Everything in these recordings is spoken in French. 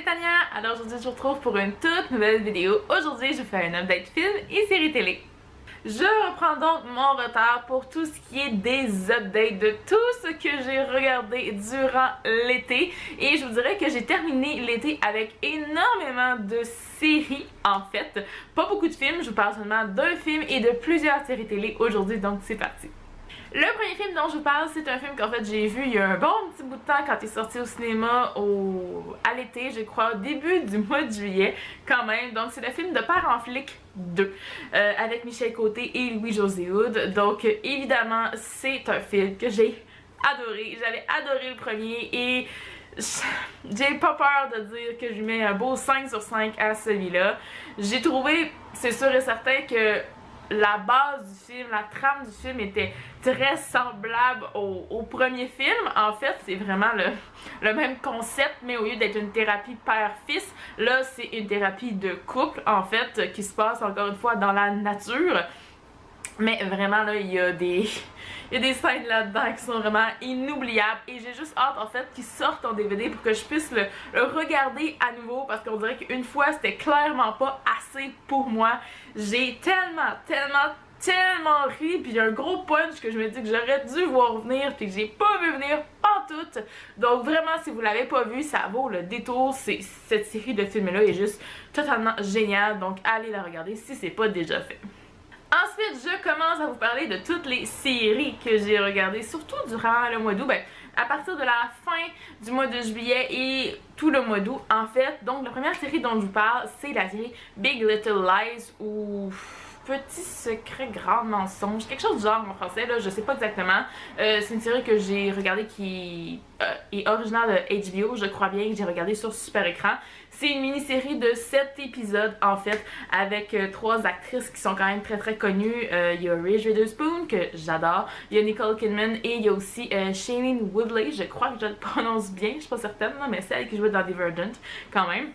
c'est Tania. Alors aujourd'hui je vous retrouve pour une toute nouvelle vidéo. Aujourd'hui je vous fais un update film et série télé. Je reprends donc mon retard pour tout ce qui est des updates de tout ce que j'ai regardé durant l'été. Et je vous dirais que j'ai terminé l'été avec énormément de séries en fait. Pas beaucoup de films, je vous parle seulement d'un film et de plusieurs séries télé aujourd'hui, donc c'est parti. Le premier film dont je vous parle, c'est un film qu'en fait j'ai vu il y a un bon petit bout de temps quand il est sorti au cinéma à l'été, je crois, au début du mois de juillet quand même. Donc c'est le film de Père en flic 2 avec Michel Côté et Louis-José Hood. Donc évidemment c'est un film que j'ai adoré, j'avais adoré le premier et j'ai pas peur de dire que je lui mets un beau 5 sur 5 à celui-là. J'ai trouvé, c'est sûr et certain que la base du film, la trame du film était très semblable au premier film. En fait, c'est vraiment le même concept, mais au lieu d'être une thérapie père-fils, là, c'est une thérapie de couple, en fait, qui se passe encore une fois dans la nature. Mais vraiment, là, il y a des scènes là-dedans qui sont vraiment inoubliables et j'ai juste hâte en fait qu'ils sortent en DVD pour que je puisse le regarder à nouveau parce qu'on dirait qu'une fois c'était clairement pas assez pour moi. J'ai tellement ri, puis il y a un gros punch que je me dis que j'aurais dû voir venir puis que j'ai pas vu venir pantoute. Donc vraiment, si vous l'avez pas vu, ça vaut le détour. Cette série de films là est juste totalement géniale, donc allez la regarder si c'est pas déjà fait. Ensuite, je commence à vous parler de toutes les séries que j'ai regardées, surtout durant le mois d'août, à partir de la fin du mois de juillet et tout le mois d'août en fait. Donc la première série dont je vous parle, c'est la série Big Little Lies ou Petit secret grand mensonge, quelque chose du genre en français, là, je sais pas exactement. C'est une série que j'ai regardée qui est originaire de HBO, je crois bien, que j'ai regardée sur Super Écran. C'est une mini-série de 7 épisodes en fait, avec 3 actrices qui sont quand même très connues. Il y a Reese Witherspoon, que j'adore, il y a Nicole Kidman et il y a aussi Shailene Woodley, je crois que je le prononce bien, je suis pas certaine, mais c'est elle qui jouait dans Divergent quand même.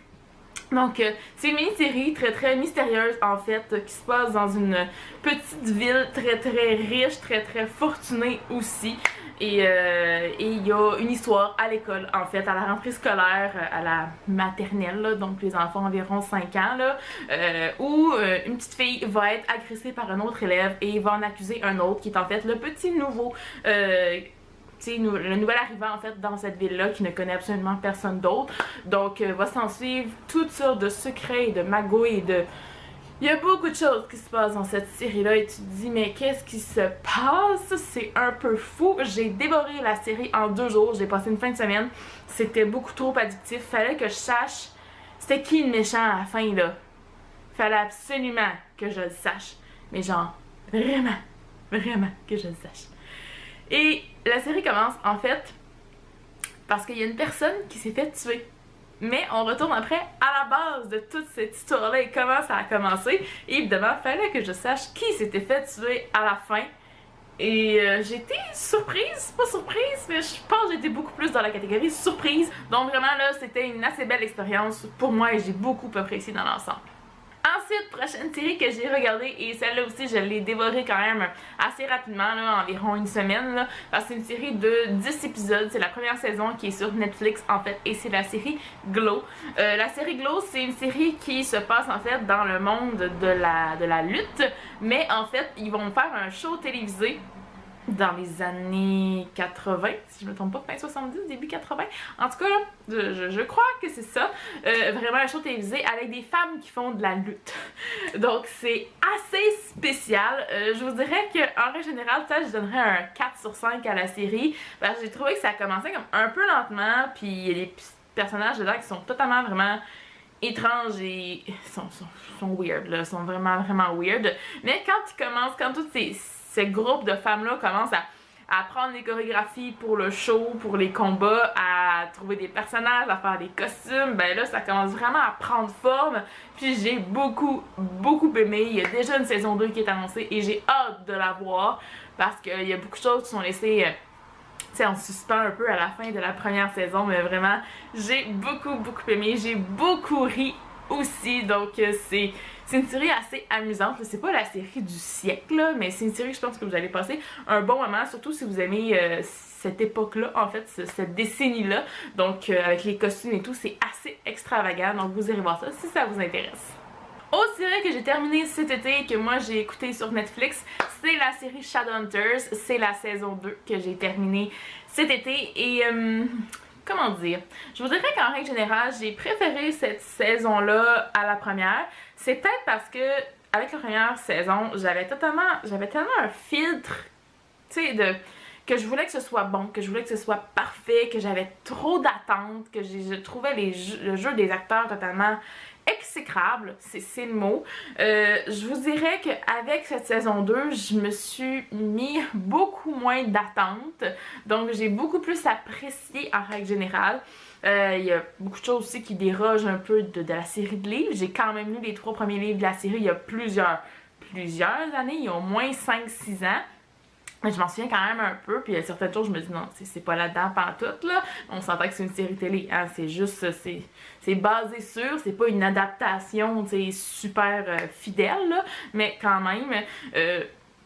Donc, c'est une mini-série très mystérieuse en fait, qui se passe dans une petite ville très riche, très fortunée aussi. Et il y a une histoire à l'école en fait, à la rentrée scolaire, à la maternelle, là, donc les enfants environ 5 ans, là, où une petite fille va être agressée par un autre élève et va en accuser un autre qui est en fait le petit nouveau. Le nouvel arrivant en fait dans cette ville-là qui ne connaît absolument personne d'autre. Donc va s'en suivre toutes sortes de secrets et de magouilles et de... Il y a beaucoup de choses qui se passent dans cette série-là et tu te dis mais qu'est-ce qui se passe? C'est un peu fou. J'ai dévoré la série en 2 jours, j'ai passé une fin de semaine. C'était beaucoup trop addictif. Fallait que je sache c'était qui le méchant à la fin là. Fallait absolument que je le sache. Mais genre, vraiment que je le sache. Et la série commence en fait parce qu'il y a une personne qui s'est fait tuer. Mais on retourne après à la base de toute cette histoire-là et comment ça a commencé. Et évidemment, il fallait que je sache qui s'était fait tuer à la fin. Et j'ai été surprise, pas surprise, mais je pense que j'étais beaucoup plus dans la catégorie surprise. Donc vraiment là, c'était une assez belle expérience pour moi et j'ai beaucoup apprécié dans l'ensemble. Ensuite, prochaine série que j'ai regardée, et celle-là aussi je l'ai dévorée quand même assez rapidement, là, environ une semaine, là, parce que c'est une série de 10 épisodes, c'est la première saison qui est sur Netflix en fait, et c'est la série Glow. La série Glow, c'est une série qui se passe en fait dans le monde de la lutte, mais en fait ils vont faire un show télévisé dans les années 80, si je me trompe pas, fin 70, début 80. En tout cas, je crois que c'est ça. Vraiment un show télévisé avec des femmes qui font de la lutte. Donc c'est assez spécial. Je vous dirais qu'en règle générale, je donnerais un 4 sur 5 à la série. Parce que j'ai trouvé que ça a commencé comme un peu lentement, puis il y a des personnages dedans qui sont totalement vraiment étranges et sont weird, là, sont vraiment weird. Mais quand toutes ces groupes de femmes-là commencent à prendre les chorégraphies pour le show, pour les combats, à trouver des personnages, à faire des costumes, ben là ça commence vraiment à prendre forme. Puis j'ai beaucoup aimé. Il y a déjà une saison 2 qui est annoncée et j'ai hâte de la voir parce qu'il y a beaucoup de choses qui sont laissées en suspens un peu à la fin de la première saison, mais vraiment j'ai beaucoup aimé, j'ai beaucoup ri aussi, donc C'est une série assez amusante, c'est pas la série du siècle, là, mais c'est une série que je pense que vous allez passer un bon moment, surtout si vous aimez cette époque-là, en fait, cette décennie-là. Donc, avec les costumes et tout, c'est assez extravagant, donc vous irez voir ça si ça vous intéresse. Autre série que j'ai terminée cet été et que moi j'ai écouté sur Netflix, c'est la série Shadowhunters. C'est la saison 2 que j'ai terminée cet été et comment dire? Je vous dirais qu'en règle générale, j'ai préféré cette saison-là à la première. C'est peut-être parce que avec la première saison, j'avais tellement un filtre, tu sais, que je voulais que ce soit bon, que je voulais que ce soit parfait, que j'avais trop d'attentes, que je trouvais le jeu des acteurs totalement exécrable, c'est le mot. Je vous dirais qu'avec cette saison 2, je me suis mis beaucoup moins d'attentes, donc j'ai beaucoup plus apprécié en règle générale. Il y a beaucoup de choses aussi qui dérogent un peu de la série de livres. J'ai quand même lu les 3 premiers livres de la série il y a plusieurs années, il y a au moins 5-6 ans. Mais je m'en souviens quand même un peu, puis il y a certaines choses, je me dis non, c'est pas là-dedans pantoute, là. On s'entend que c'est une série télé, hein, c'est juste, c'est basé sur, c'est pas une adaptation, tu sais, super fidèle, là, mais quand même,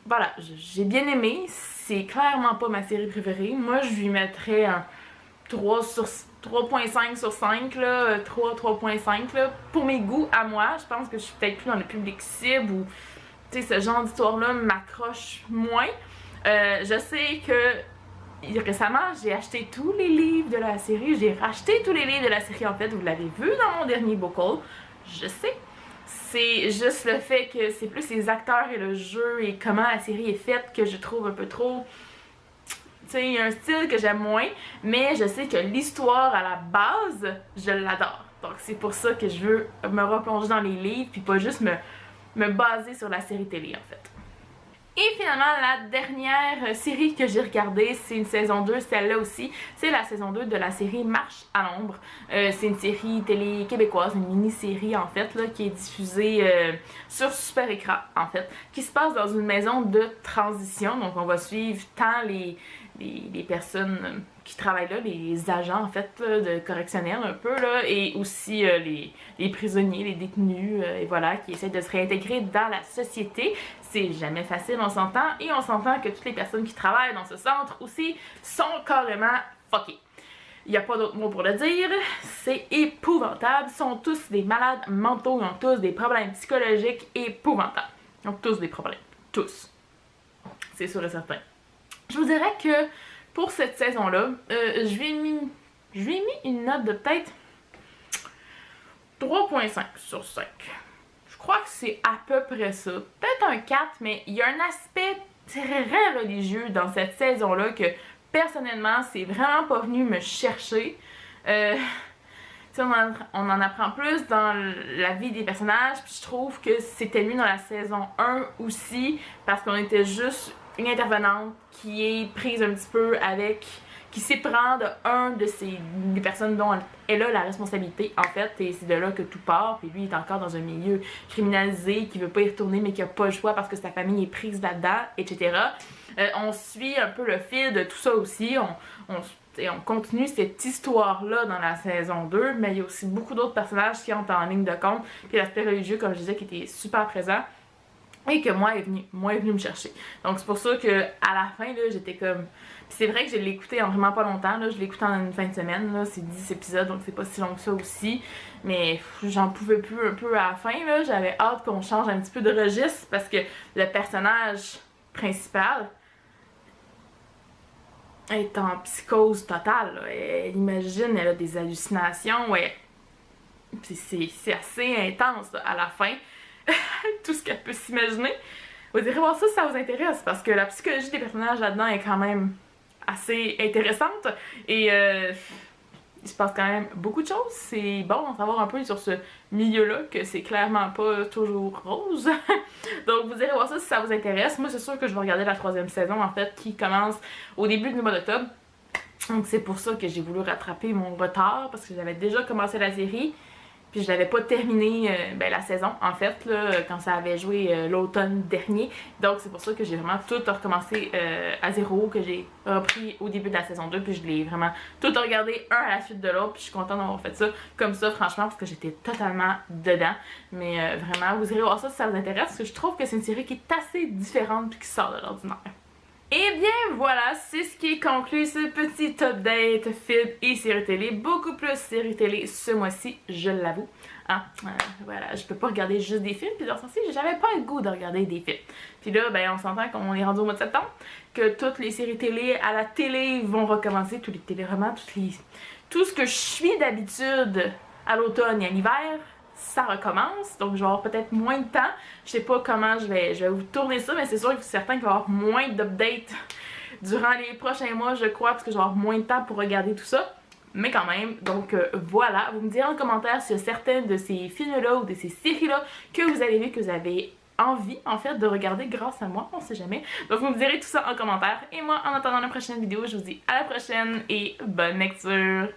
voilà, j'ai bien aimé, c'est clairement pas ma série préférée. Moi, je lui mettrais un 3.5 sur 5, là, 3.5, là, pour mes goûts à moi. Je pense que je suis peut-être plus dans le public cible, ou, tu sais, ce genre d'histoire-là m'accroche moins. Je sais que récemment, j'ai acheté tous les livres de la série. J'ai racheté tous les livres de la série, en fait. Vous l'avez vu dans mon dernier book haul. Je sais. C'est juste le fait que c'est plus les acteurs et le jeu et comment la série est faite que je trouve un peu trop... Tu sais, il y a un style que j'aime moins, mais je sais que l'histoire à la base, je l'adore. Donc c'est pour ça que je veux me replonger dans les livres puis pas juste me baser sur la série télé, en fait. Et finalement, la dernière série que j'ai regardée, c'est une saison 2, celle-là aussi, c'est la saison 2 de la série Marche à l'ombre. C'est une série télé québécoise, une mini-série en fait, là, qui est diffusée sur Super Écran, en fait, qui se passe dans une maison de transition. Donc on va suivre tant les personnes qui travaillent là, les agents en fait là, de correctionnels un peu là, et aussi les prisonniers, les détenus, et voilà, qui essaient de se réintégrer dans la société. C'est jamais facile, on s'entend, et on s'entend que toutes les personnes qui travaillent dans ce centre aussi sont carrément fuckées. Il n'y a pas d'autre mot pour le dire, c'est épouvantable, ils sont tous des malades mentaux, ils ont tous des problèmes psychologiques épouvantables. Ils ont tous des problèmes, tous. C'est sûr et certain. Je vous dirais que pour cette saison-là, je lui ai mis une note de peut-être 3.5 sur 5. Je crois que c'est à peu près ça. Peut-être un 4, mais il y a un aspect très religieux dans cette saison-là que, personnellement, c'est vraiment pas venu me chercher. On en apprend plus dans la vie des personnages, puis je trouve que c'était mieux dans la saison 1 aussi, parce qu'on était juste une intervenante qui est prise un petit peu avec... qui s'éprend des personnes dont elle a la responsabilité, en fait, et c'est de là que tout part, puis lui il est encore dans un milieu criminalisé, qui veut pas y retourner, mais qui a pas le choix parce que sa famille est prise là-dedans, etc. On suit un peu le fil de tout ça aussi, on continue cette histoire-là dans la saison 2, mais il y a aussi beaucoup d'autres personnages qui entrent en ligne de compte, puis l'aspect religieux, comme je disais, qui était super présent, et que moi est venu me chercher. Donc c'est pour ça que à la fin, là, j'étais comme... Puis c'est vrai que je l'ai écouté en vraiment pas longtemps, là, je l'ai écouté en une fin de semaine, là, c'est 10 épisodes, donc c'est pas si long que ça aussi, mais j'en pouvais plus un peu à la fin, là, j'avais hâte qu'on change un petit peu de registre, parce que le personnage principal est en psychose totale, là. Elle imagine, elle a des hallucinations, ouais. C'est assez intense, là, à la fin. Tout ce qu'elle peut s'imaginer. Vous irez voir ça si ça vous intéresse, parce que la psychologie des personnages là-dedans est quand même assez intéressante, et il se passe quand même beaucoup de choses. C'est bon d'en savoir un peu sur ce milieu-là, que c'est clairement pas toujours rose. Donc vous irez voir ça si ça vous intéresse. Moi c'est sûr que je vais regarder la 3e saison, en fait, qui commence au début du mois d'octobre. Donc c'est pour ça que j'ai voulu rattraper mon retard, parce que j'avais déjà commencé la série. puis je l'avais pas terminé la saison en fait là, quand ça avait joué l'automne dernier. Donc c'est pour ça que j'ai vraiment tout recommencé à zéro, que j'ai repris au début de la saison 2, puis je l'ai vraiment tout regardé un à la suite de l'autre, puis je suis contente d'avoir fait ça comme ça franchement parce que j'étais totalement dedans. Mais vraiment, vous irez voir ça si ça vous intéresse parce que je trouve que c'est une série qui est assez différente puis qui sort de l'ordinaire. Et bien voilà, c'est ce qui conclut ce petit update film et séries télé. Beaucoup plus séries télé ce mois-ci, je l'avoue. Hein? Voilà, je peux pas regarder juste des films, puis dans ce sens-ci, j'avais pas le goût de regarder des films. Puis là, ben on s'entend qu'on est rendu au mois de septembre, que toutes les séries télé à la télé vont recommencer, tous les téléromans, tout ce que je suis d'habitude à l'automne et à l'hiver, ça recommence, donc je vais avoir peut-être moins de temps. Je sais pas comment je vais vous tourner ça, mais c'est sûr que c'est certain qu'il va y avoir moins d'updates durant les prochains mois, je crois, parce que je vais avoir moins de temps pour regarder tout ça. Mais quand même, donc voilà, vous me direz en commentaire s'il y a certaines de ces films-là ou de ces séries-là que vous avez vu, que vous avez envie en fait de regarder grâce à moi, on sait jamais. Donc vous me direz tout ça en commentaire. Et moi, en attendant la prochaine vidéo, je vous dis à la prochaine et bonne lecture!